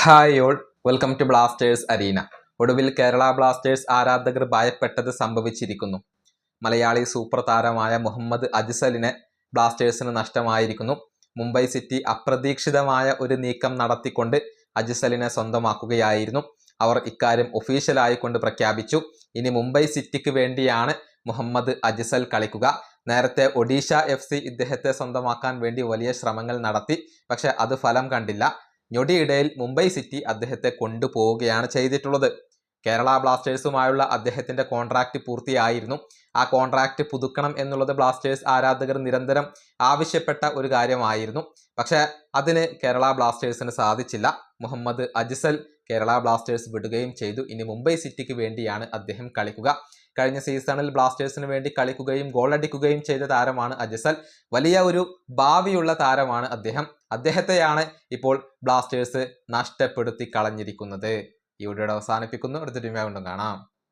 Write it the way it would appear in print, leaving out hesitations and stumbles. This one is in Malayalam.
Hi all, welcome to Blasters arena. ഒടുവിൽ കേരള ബ്ലാസ്റ്റേഴ്സ് ആരാധകർ ഭയപ്പെട്ടത് സംഭവിച്ചിരിക്കുന്നു. മലയാളി സൂപ്പർ താരമായ മുഹമ്മദ് അജ്സലിനെ ബ്ലാസ്റ്റേഴ്സിന് നഷ്ടമായിരിക്കുന്നു. മുംബൈ സിറ്റി അപ്രതീക്ഷിതമായ ഒരു നീക്കം നടത്തിക്കൊണ്ട് അജ്സലിനെ സ്വന്തമാക്കുകയായിരുന്നു. അവർ ഇക്കാര്യം ഒഫീഷ്യലായിക്കൊണ്ട് പ്രഖ്യാപിച്ചു. ഇനി മുംബൈ സിറ്റിക്ക് വേണ്ടിയാണ് മുഹമ്മദ് അജ്സൽ കളിക്കുക. നേരത്തെ ഒഡീഷ FC ഇദ്ദേഹത്തെ സ്വന്തമാക്കാൻ വേണ്ടി വലിയ ശ്രമങ്ങൾ നടത്തി, പക്ഷെ അത് ഫലം കണ്ടില്ല. ഞൊടിയിടയിൽ മുംബൈ സിറ്റി അദ്ദേഹത്തെ കൊണ്ടുപോവുകയാണ് ചെയ്തിട്ടുള്ളത്. കേരള ബ്ലാസ്റ്റേഴ്സുമായുള്ള അദ്ദേഹത്തിന്റെ കോൺട്രാക്റ്റ് പൂർത്തിയായിരുന്നു. ആ കോൺട്രാക്റ്റ് പുതുക്കണം എന്നുള്ളത് ബ്ലാസ്റ്റേഴ്സ് ആരാധകർ നിരന്തരം ആവശ്യപ്പെട്ട ഒരു കാര്യമായിരുന്നു. പക്ഷെ അതിന് കേരള ബ്ലാസ്റ്റേഴ്സിന് സാധിച്ചില്ല. മുഹമ്മദ് അജ്സൽ കേരള ബ്ലാസ്റ്റേഴ്സ് വിടുകയും ചെയ്തു. ഇനി മുംബൈ സിറ്റിക്ക് വേണ്ടിയാണ് അദ്ദേഹം കളിക്കുക. കഴിഞ്ഞ സീസണിൽ ബ്ലാസ്റ്റേഴ്സിന് വേണ്ടി കളിക്കുകയും ഗോളടിക്കുകയും ചെയ്ത താരമാണ് അജ്സൽ. വലിയ ഒരു ഭാവിയുള്ള താരമാണ് അദ്ദേഹം. അദ്ദേഹത്തെയാണ് ഇപ്പോൾ ബ്ലാസ്റ്റേഴ്സ് നഷ്ടപ്പെടുത്തി കളഞ്ഞിരിക്കുന്നത്. ഈ വീഡിയോ അവസാനിപ്പിക്കുന്നു. അടുത്ത ടീം വീണ്ടും കാണാം.